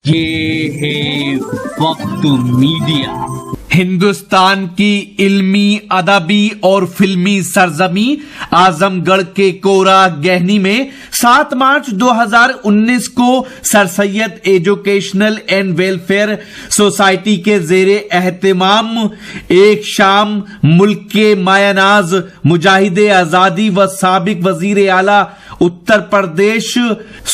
یہ ہے وقت میڈیا، ہندوستان کی علمی، ادبی اور فلمی سرزمین اعظم گڑھ کے کورا گہنی میں 7 مارچ 2019 کو سر سید ایجوکیشنل اینڈ ویلفیئر سوسائٹی کے زیر اہتمام ایک شام ملک کے مایہ ناز مجاہد آزادی و سابق وزیر اعلی اتر پردیش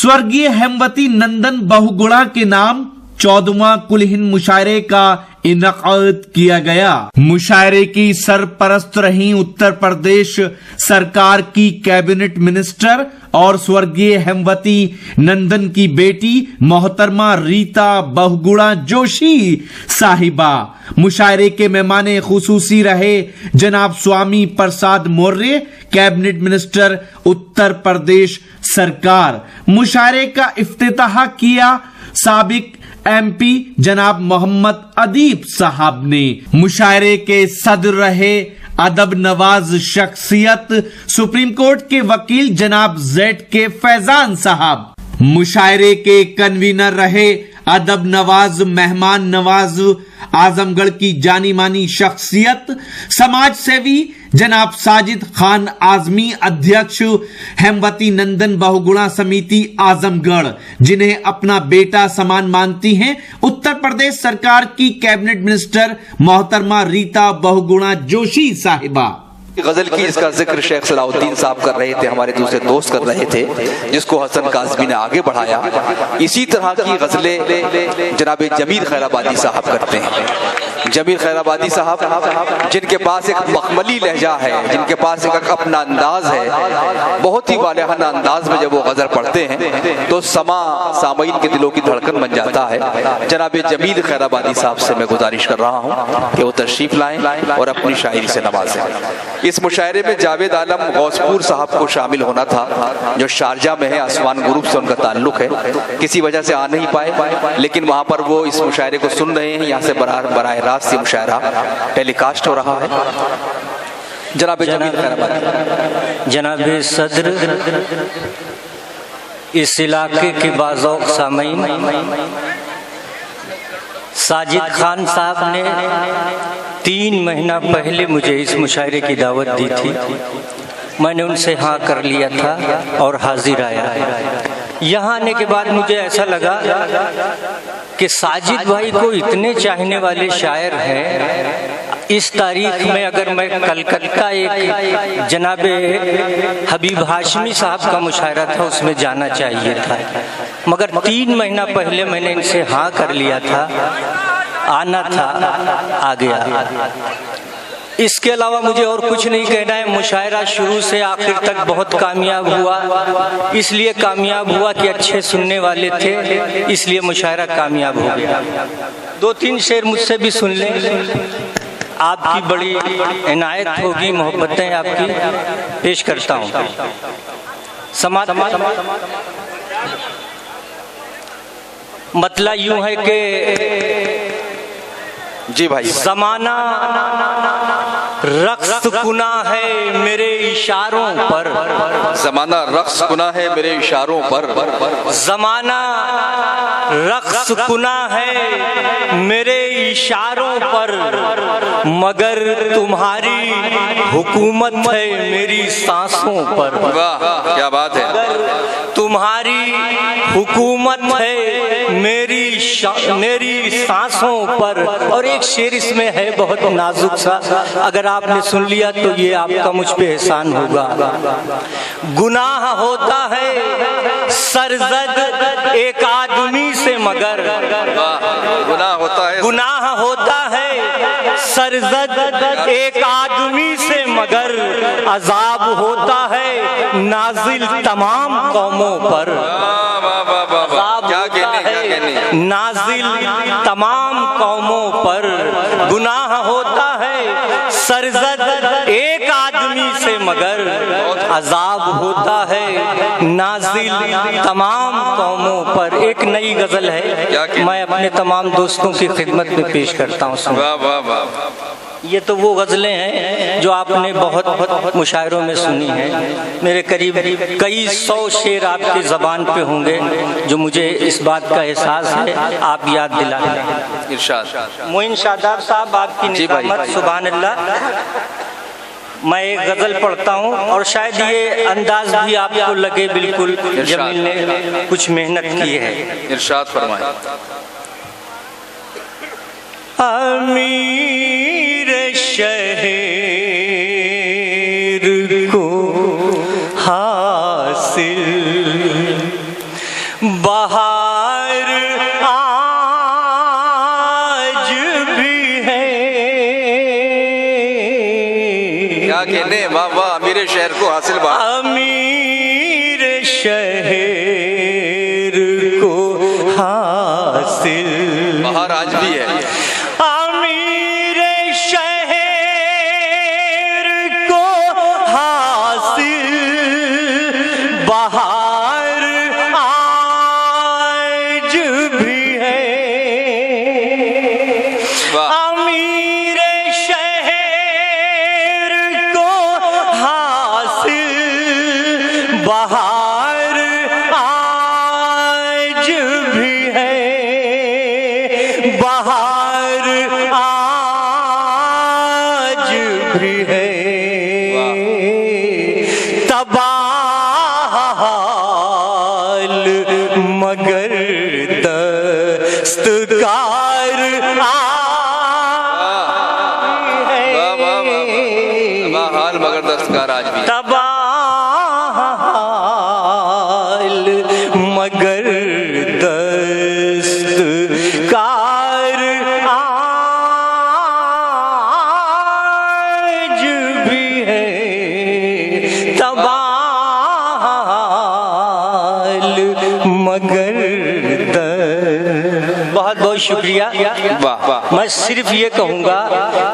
سورگیہ ہیموتی نندن بہوگڑا کے نام 14واں کل ہند مشاعرے کا انعقاد کیا گیا۔ مشاعرے کی سرپرست رہیں اتر پردیش سرکار کی کیبنٹ منسٹر اور سورگیہ ہیموتی نندن کی بیٹی محترمہ ریتا بہوگڑا جوشی صاحبہ۔ مشاعرے کے مہمان خصوصی رہے جناب سوامی پرساد موریہ، کیبنٹ منسٹر اتر پردیش سرکار۔ مشاعرے کا افتتاح کیا سابق ایم پی جناب محمد ادیب صاحب نے۔ مشاعرے کے صدر رہے ادب نواز شخصیت سپریم کورٹ کے وکیل جناب زیڈ کے فیضان صاحب۔ مشاعرے کے کنوینر رہے ادب نواز مہمان نواز اعظم گڑھ کی جانی مانی شخصیت سماج سیوی جناب ساجد خان اعظمی، ادھیکش ہیموتی نندن بہوگڑا سمیتی اعظم گڑھ، جنہیں اپنا بیٹا سمان مانتی ہیں اتر پردیش سرکار کی کیبنٹ منسٹر محترمہ ریتا بہوگڑا جوشی صاحبہ۔ غزل کی اس کا ذکر شیخ صلاح الدین صاحب کر رہے تھے، ہمارے دوسرے دوست کر رہے تھے، جس کو حسن کاظمی نے آگے بڑھایا۔ اسی طرح کی غزلیں جناب جمیل خیر آبادی صاحب کرتے ہیں۔ جمیل خیر آبادی صاحب جن کے پاس ایک مخملی لہجہ ہے، جن کے پاس ایک اپنا انداز ہے، بہت ہی والہانہ انداز میں جب وہ غزل پڑھتے ہیں تو سامعین کے دلوں کی دھڑکن بن جاتا ہے۔ جناب جمیل خیر آبادی صاحب سے میں گزارش کر رہا ہوں کہ وہ تشریف لائیں اور اپنی شاعری سے نوازیں۔ اس مشاعرے میں جاوید عالم غوثپور صاحب کو شامل ہونا تھا، جو شارجہ میں ہے، آسمان گروپ سے ان کا تعلق ہے، کسی وجہ سے آ نہیں پائے، لیکن وہاں پر وہ اس مشاعرے کو سن رہے ہیں۔ یہاں سے براہ راست یہ مشاعرہ ٹیلی کاسٹ ہو رہا ہے۔ جناب جمیل خیر آبادی۔ جناب صدر، اس علاقے کے باذوق سامعین، ساجد خان صاحب نے 3 مہینہ پہلے مجھے اس مشاعرے کی دعوت دی تھی، میں نے ان سے ہاں کر لیا تھا اور حاضر آیا۔ یہاں آنے کے بعد مجھے ایسا لگا کہ ساجد بھائی کو اتنے چاہنے والے شاعر ہیں، اس تاریخ میں اگر میں کلکتہ ایک جناب حبیب ہاشمی صاحب کا مشاعرہ تھا اس میں جانا چاہیے تھا، مگر 3 مہینہ پہلے میں نے ان سے ہاں کر لیا تھا، آنا تھا، آ گیا۔ اس کے علاوہ مجھے اور کچھ نہیں کہنا ہے۔ مشاعرہ شروع سے آخر تک بہت کامیاب ہوا، اس لیے کامیاب ہوا کہ اچھے سننے والے تھے، اس لیے مشاعرہ کامیاب ہو گیا۔ 2-3 شعر مجھ سے بھی سن لیں، آپ کی بڑی عنایت ہوگی، محبتیں آپ کی پیش کرتا ہوں۔ سماعت مطلع یوں ہے کہ جی بھائی، زمانہ رقص کنا ہے میرے اشاروں پر، زمانہ رقص کنا ہے میرے اشاروں پر، زمانہ رقص کنا ہے میرے اشاروں پر، مگر تمہاری حکومت ہے میری سانسوں پر۔ واہ کیا بات ہے! تمہاری حکومت ہے میری سانسوں پر۔ اور ایک شعر اس میں ہے بہت نازک سا، اگر آپ نے سن لیا تو یہ آپ کا مجھ پہ احسان ہوگا۔ گناہ ہوتا ہے سرزد ایک آدمی سے، مگر گناہ ہوتا ہے سرزد ایک آدمی سے، مگر عذاب ہوتا ہے نازل تمام قوموں پر۔ نازل تمام قوموں پر، گناہ ہوتا ہے سرزد ایک آدمی سے، مگر عذاب ہوتا ہے نازل تمام قوموں پر۔ ایک نئی غزل ہے، میں اپنے تمام دوستوں کی خدمت میں پیش کرتا ہوں۔ یہ تو وہ غزلیں ہیں جو آپ نے بہت مشاعروں میں سنی ہیں. میرے قریب کئی 100 شعر آپ کی زبان پہ ہوں گے جو مجھے اس بات کا احساس ہے. آپ یاد دلا دیں. ارشاد. معین شاداب صاحب آپ کی نظامت سبحان اللہ. میں ایک غزل پڑھتا ہوں اور شاید یہ انداز بھی آپ کو لگے بالکل جمیل نے کچھ محنت کی ہے. ارشاد فرمائیں. امیر شہر کو حاصل بہار آج بھی ہے. کیا کہنے. واہ واہ. امیر شہر کو حاصل بہار. امیر شہر کو حاصل بہار آج بھی ہے. امیر شہر کو حاصل بہار آج بھی ہے. امیر شہر کو حاصل بہار آج بھی ہے. بہار آج بھی ہے. تباہ حال مگر دستکار حال مگر دستکار آج بھی. تباہ حال مگر دستکار آج بھی ہے. تباہ حال مگر بہت بہت شکریہ. میں صرف یہ کہوں گا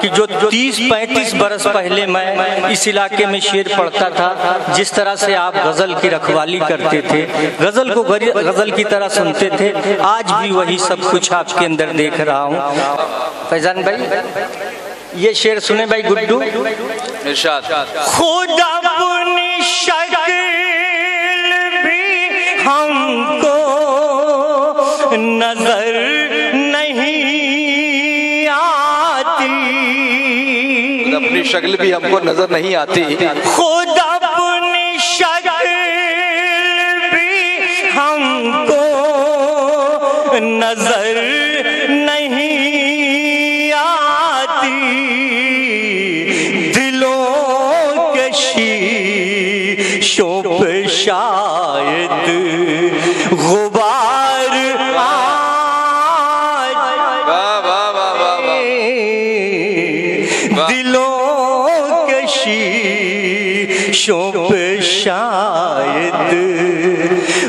کہ جو 30-35 برس پہلے میں اس علاقے میں شعر پڑھتا تھا، جس طرح سے آپ غزل کی رکھوالی کرتے تھے، غزل کو غزل کی طرح سنتے تھے، آج بھی وہی سب کچھ آپ کے اندر دیکھ رہا ہوں. فیضان بھائی یہ شعر سنیں بھائی. گڈو. ارشاد. خود اپنی شکل بھی ہم کو نظر نہیں آتی. اپنی شکل بھی ہم کو نظر نہیں آتی. خود اپنی شکل بھی ہم کو نظر نہیں آتی. دلوں کے شیشوں پہ شاید غبار دلوں کے شیشوں پہ شاید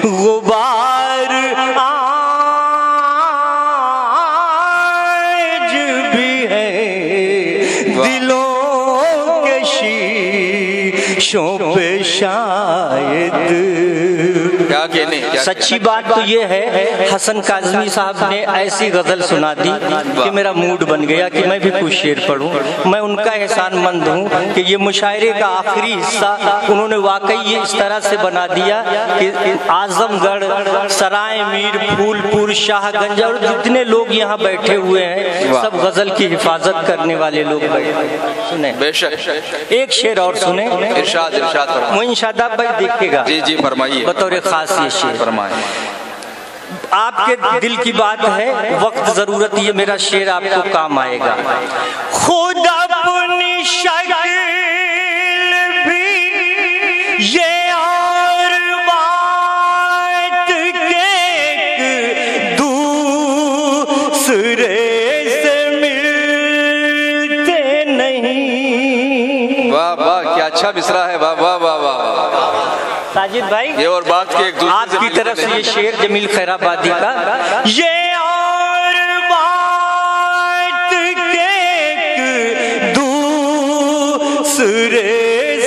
غبار آج بھی ہے. دلوں کے شیشوں پہ شاید. کیا کہنے. سچی بات تو یہ ہے حسن کاظمی صاحب نے ایسی غزل سنا دی کہ میرا موڈ بن گیا کہ میں بھی کچھ شعر پڑھوں. میں ان کا احسان مند ہوں کہ یہ مشاعرے کا آخری حصہ انہوں نے واقعی یہ اس طرح سے بنا دیا کہ اعظم گڑھ، سرائے میر، پھول پور، شاہ گنج اور جتنے لوگ یہاں بیٹھے ہوئے ہیں سب غزل کی حفاظت کرنے والے لوگ بیٹھے ہیں. سنیں بے شک. ایک شعر اور سنیں. ارشاد. ارشاد فرمائیں. معین شاداب بھائی دیکھے گا. جی جی فرمائیے. بطور خاص یہ شعر فرمائیں. آپ کے دل کی بات ہے، وقت ضرورت یہ میرا شعر آپ کو کام آئے گا. خود اپنی شکل بھی یہ اور بات کے دوسرے سے ملتے نہیں. واہ واہ کیا اچھا مصرع ہے. واہ واہ واہ واہ. ساجد بھائی یہ اور بات کے ایک دوسرے آپ کی طرف سے یہ شعر جمیل خیر آبادی کا. یہ اور بات کے دوسرے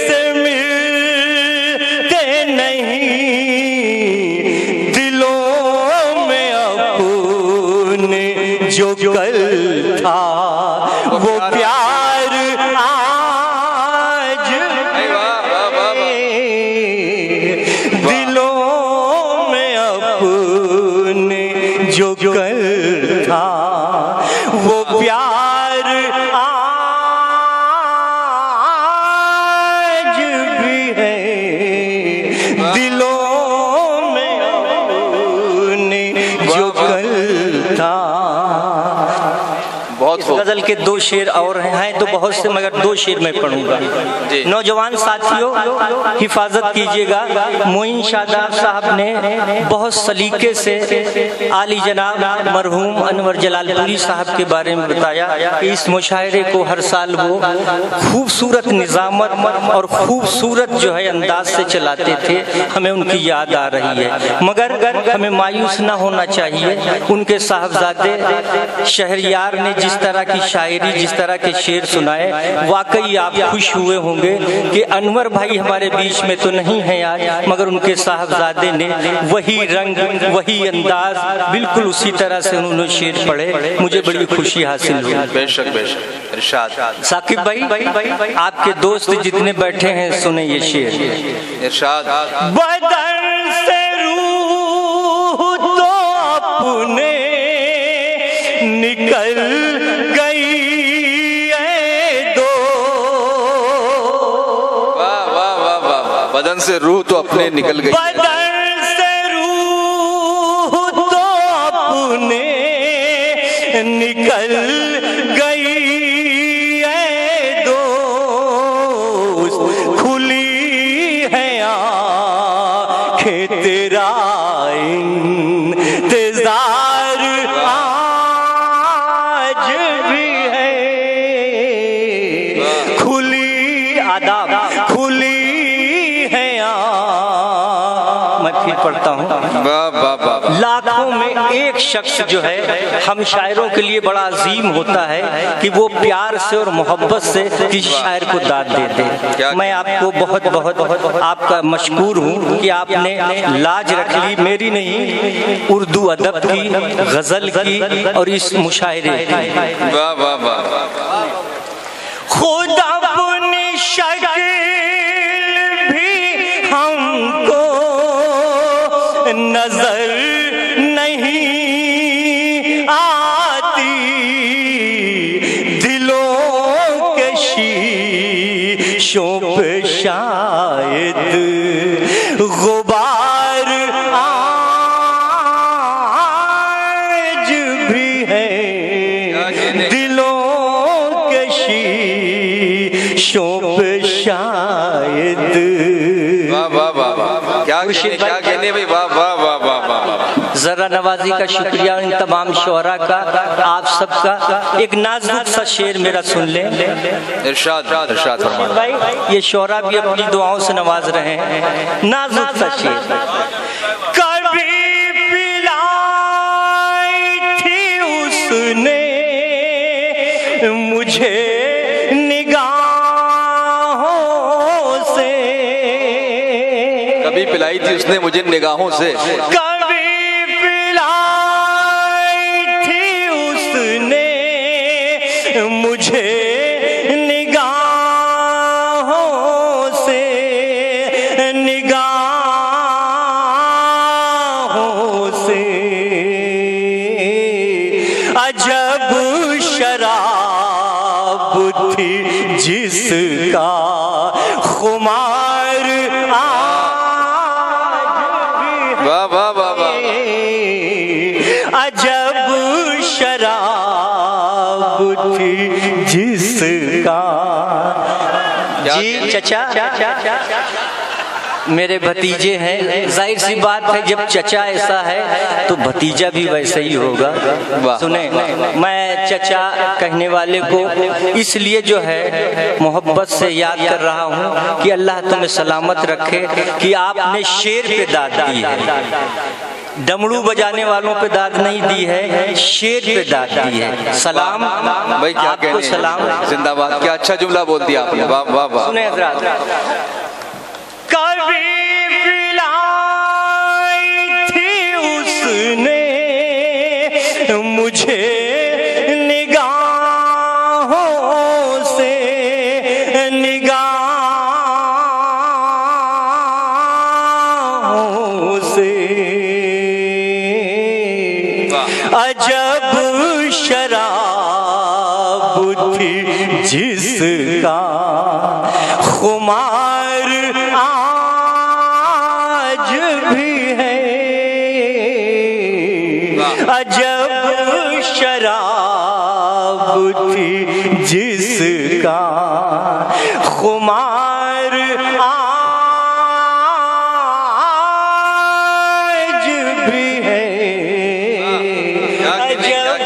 سے ملتے نہیں. دلوں میں اپنے جو کل تھا وہ پیار تھا وہ پیار آج بھی ہے دلوں میں اپنے جو کل تھا. بہت خوب. غزل کے دو شعر اور ہیں تو بہت سے، مگر دو شعر میں پڑھوں گا. نوجوان ساتھیوں حفاظت کیجیے گا. معین شاداب صاحب نے بہت سلیقے سے عالی جناب مرحوم انور جلال پوری صاحب کے بارے میں بتایا کہ اس مشاعرے کو ہر سال وہ خوبصورت نظامت اور خوبصورت جو ہے انداز سے چلاتے تھے. ہمیں ان کی یاد آ رہی ہے، مگر ہمیں مایوس نہ ہونا چاہیے. ان کے صاحبزادے شہریار نے جس طرح کی شاعری، جس طرح کے شعر سنائے، واقعی آپ خوش ہوئے ہوں گے کہ انور بھائی ہمارے بیچ میں تو نہیں ہیں آج، مگر ان کے صاحبزادے نے وہی رنگ، وہی انداز، بالکل اسی طرح سے انہوں نے شعر پڑھے. مجھے بڑی خوشی حاصل ہوئی. بے شک بے شک. ارشاد. ثاقب بھائی، آپ کے دوست جتنے بیٹھے ہیں سنیں یہ شعر. ارشاد. بدن سے روح تو اپنے نکل گئی اے دو. واہ واہ واہ واہ. بدن سے روح تو اپنے نکل گئی. بدن سے روح تو اپنے نکل گئی اے دوست. کھلی ہے آنکھیں تیرا انتظار آج بھی ہے. کھلی آداب، کھلی ہے میں پھر پڑھتا ہوں. واہ واہ واہ. لاکھوں میں ایک شخص جو ہے ہم شاعروں کے لیے بڑا عظیم ہوتا ہے کہ وہ پیار سے اور محبت سے کسی شاعر کو داد دے دے. میں آپ کو بہت بہت آپ کا مشکور ہوں کہ آپ نے لاج رکھ لی، میری نہیں، اردو ادب کی، غزل کی اور اس مشاعرے کی. واہ واہ واہ. خود اپنی شکل بھی ہم کو نظر نہیں آتی، دلوں کے شیشوں پہ شاید غبار آج بھی ہے، دلوں کے شیشوں پہ شاید. واہ واہ واہ. کیا کہنے بھائی. واہ واہ واہ واہ واہ. ذرا نوازی کا شکریہ ان تمام شعراء کا، آپ سب کا. ایک نازک سا شعر میرا سن لیں. ارشاد ارشاد فرمائیں. بھائی یہ شعراء بھی اپنی دعاؤں سے نواز رہے ہیں. نازک سا شعر. کبھی پلائی تھی اس نے مجھے نگاہوں سے، کبھی پلائی تھی اس نے مجھے نگاہوں سے. کبھی پلائی تھی اس نے مجھے نگاہوں سے، نگاہوں سے. عجب شراب تھی جس کا خمار واہ واہ واہ واہ. عجب شراب تھی جس کا. جی چچا میرے بھتیجے ہیں، ظاہر سی بات ہے جب چچا ایسا ہے تو بھتیجا بھی ویسا ہی ہوگا. سنیں، میں چچا کہنے والے کو اس لیے جو ہے محبت سے یاد کر رہا ہوں کہ اللہ تمہیں سلامت رکھے کہ آپ نے شعر پہ داد دی ہے، ڈمڑو بجانے والوں پہ داد نہیں دی ہے، شعر پہ داد دی ہے. سلام بھائی کیا آپ کو کہنے. سلام. زندہ باد. کیا اچھا جملہ بول دیا آپ نے. واہ واہ واہ. سنیں حضرات. کبھی پلائی تھی اس نے مجھے نگاہوں سے، نگاہوں سے. عجب عجب شراب تھی جس کا خمار آج بھی ہے، عجب شراب تھی جس کا خمار آج بھی ہے، عجب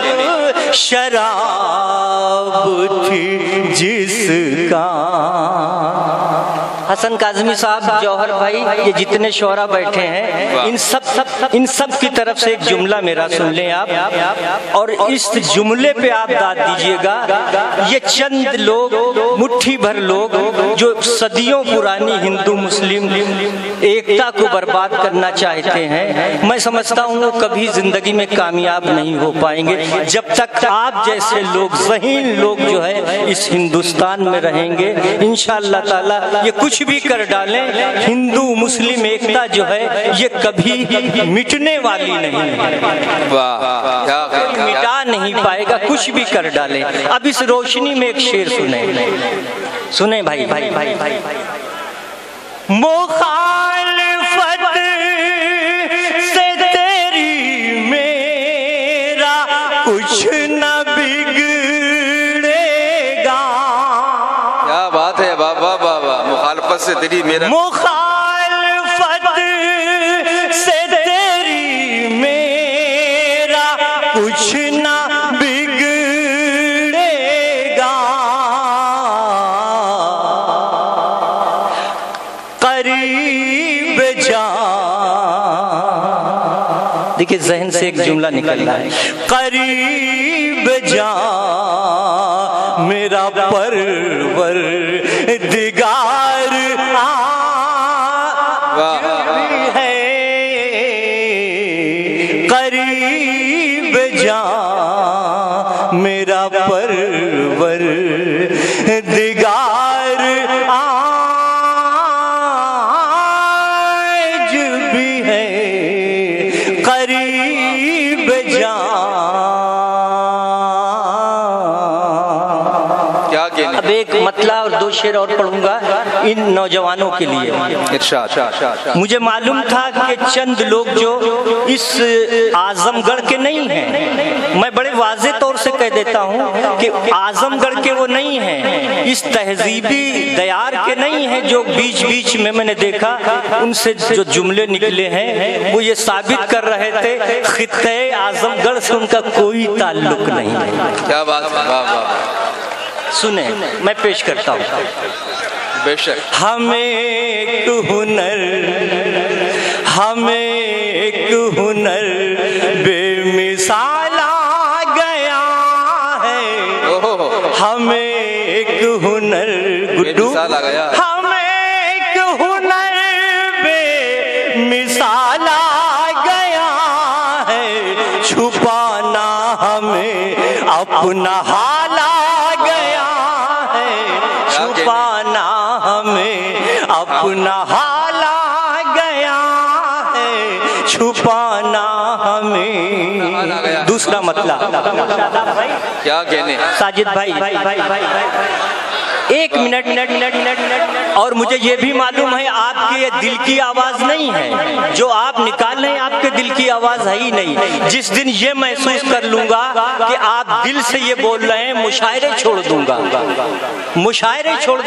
شراب تھی جس کا۔ حسن کاظمی صاحب، جوہر بھائی، یہ جتنے شعراء بیٹھے ہیں ان سب کی طرف سے ایک جملہ میرا سن لیں آپ، اور اس جملے پہ آپ داد دیجئے گا۔ یہ چند لوگ، مٹھی بھر لوگ جو صدیوں پرانی ہندو مسلم ایکتا کو برباد کرنا چاہتے ہیں، میں سمجھتا ہوں وہ کبھی زندگی میں کامیاب نہیں ہو پائیں گے جب تک آپ جیسے لوگ، ذہین لوگ جو ہے اس ہندوستان میں رہیں گے۔ انشاءاللہ تعالی یہ کچھ بھی کر ڈالیں، ہندو مسلم ایکتا جو ہے یہ کبھی مٹنے والی نہیں ہے، کوئی مٹا نہیں پائے گا، کچھ بھی کر ڈالیں۔ اب اس روشنی میں ایک شعر سنیں بھائی۔ مخالفت سے تیری میرا کچھ نہ بگڑے گا۔ کیا بات ہے، بابا بابا، مخالفت سے تیری میرا، مخالفت سے تیری میرا کچھ نہ بگڑے گا، قریب جا، دیکھیں ذہن سے ایک جملہ نکل رہا ہے، قریب جا میرا پروردگار آج بھی ہے، قریب جا میرا پروردگار آج بھی ہے، قریب جا۔ اب ایک مطلع اور دو شعر اور پڑھوں گا ان نوجوانوں کے لیے۔ مجھے معلوم تھا کہ چند لوگ جو اس اعظم گڑھ کے نہیں ہیں، میں بڑے واضح طور سے کہہ دیتا ہوں کہ اعظم گڑھ کے وہ نہیں ہیں، اس تہذیبی دیار کے نہیں ہیں، جو بیچ بیچ میں نے دیکھا ان سے جو جملے نکلے ہیں وہ یہ ثابت کر رہے تھے خطے اعظم گڑھ سے ان کا کوئی تعلق نہیں ہے۔ کیا بات ہے، سنیں میں پیش کرتا ہوں۔ بے شک ہمیں ایک ہنر بے مثال آ گیا ہے، ہمیں ایک ہنر گڈو، ہمیں ایک ہنر بے مثال آ گیا ہے، چھپانا ہمیں اپنا حال آ گیا ہے، چھپانا ہمیں اپنا حال آ گیا ہے، چھپانا ہمیں۔ دوسرا مطلب کیا کہنے، ساجد بھائی ایک منٹ، اور مجھے یہ بھی معلوم ہے آپ کی یہ دل کی آواز نہیں ہے، جو آپ نکال رہے ہیں آپ کے دل کی آواز ہے ہی نہیں۔ جس دن یہ محسوس کر لوں گا کہ آپ دل سے یہ بول رہے ہیں، مشاعرے چھوڑ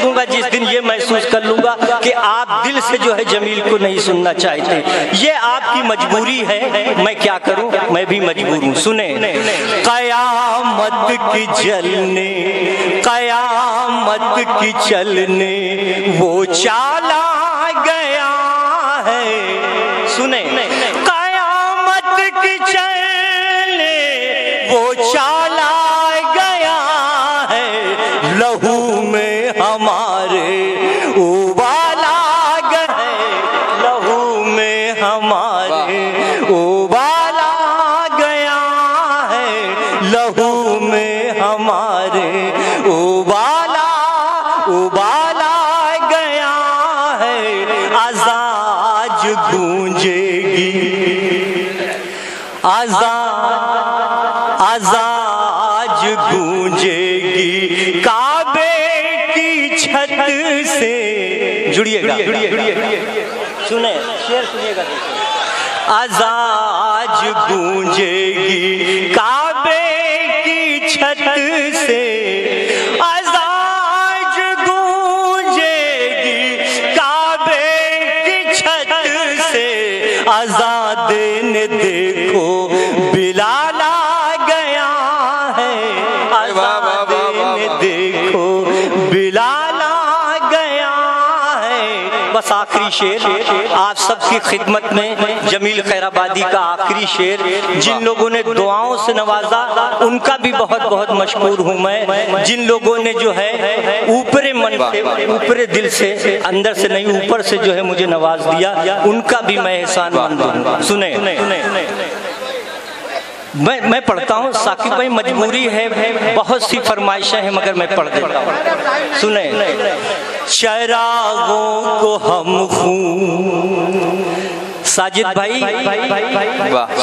دوں گا جس دن یہ محسوس کر لوں گا کہ آپ دل سے جو ہے جمیل کو نہیں سننا چاہتے۔ یہ آپ کی مجبوری ہے، میں کیا کروں، میں بھی مجبور ہوں۔ سنیں، قیامت کی جلنے، قیامت کی چلنے وہ چالا گیا ہے، سنیں، قیامت کی چلنے وہ چالا گیا ہے، لہو میں ہمارے ابالا گئے، لہو میں ہمارے ابالا گیا ہے، لہو میں ہمارے ابالا گیا ہے، آج گونجے گی، آج گونجے گی کعبے کی چھت سے. جڑیے گا, سنیں شعر سنیے گا. آج گونجے گی کعبے کی چھت سے, آج گونجے گی کعبے کی چھت سے, آزاد نے دیکھو بلال آ گیا ہے, آزاد نے دیکھو بلال آ گیا ہے. بس آخری شعر آپ سب کی خدمت میں, جمیل خیر آبادی کا آخری شعر. جن لوگوں نے دعاؤں سے نوازا ان کا بھی بہت بہت مشکور ہوں میں. جن لوگوں نے جو ہے اوپر من سے, اوپر دل سے, اندر سے نہیں اوپر سے جو ہے مجھے نواز دیا, ان کا بھی میں احسان مند ہوں. سنیں میں پڑھتا ہوں. ثاقب بھائی مجبوری ہے, بہت سی فرمائشیں ہیں مگر میں پڑھ دیتا ہوں. سنیں. چراغوں کو ہم خون, ساجد بھائی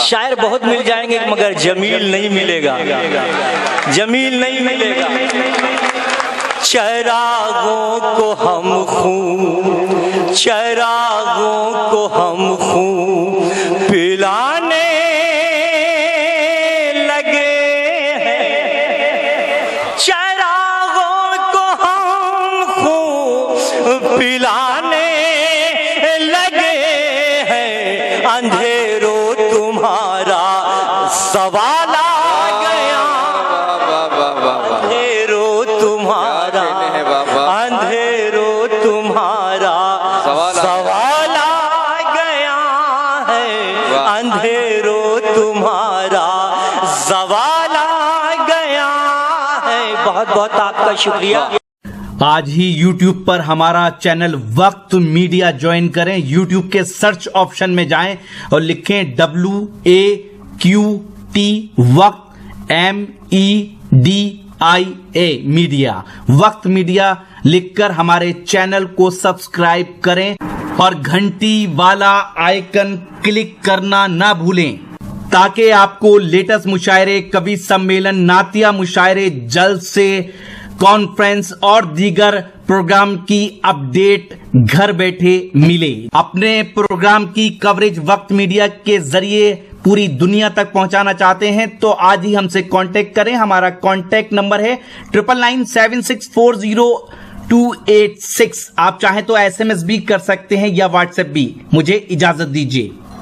شاعر بہت مل جائیں گے مگر جمیل نہیں ملے گا, جمیل نہیں ملے گا. چراغوں کو ہم خون, چراغوں کو ہم خون پلانے پلانے لگے ہیں, اندھیروں تمہارا سوال آ گیا, اندھیروں تمہارا, اندھیروں تمہارا سوال آ گیا ہے, اندھیروں تمہارا سوال آ گیا ہے. بہت بہت آپ کا شکریہ. آج ہی یوٹیوب پر ہمارا چینل وقت میڈیا جوائن کریں. یوٹیوب کے سرچ آپشن میں جائیں اور لکھیں WAQT وقت MEDIA میڈیا. وقت میڈیا لکھ کر ہمارے چینل کو سبسکرائب کریں اور گھنٹی والا آئیکن کلک کرنا نہ بھولیں تاکہ آپ کو لیٹسٹ مشاعرے, کوی سمیلن, نعتیہ مشاعرے, جلسے, کانفرنس اور دیگر پروگرام کی اپڈیٹ گھر بیٹھے ملے. اپنے پروگرام کی کوریج وقت میڈیا کے ذریعے پوری دنیا تک پہنچانا چاہتے ہیں تو آج ہی ہم سے کانٹیکٹ کریں. ہمارا کانٹیکٹ نمبر ہے 9997640286. آپ چاہیں تو SMS بھی کر سکتے ہیں یا واٹس ایپ بھی. مجھے اجازت دیجیے.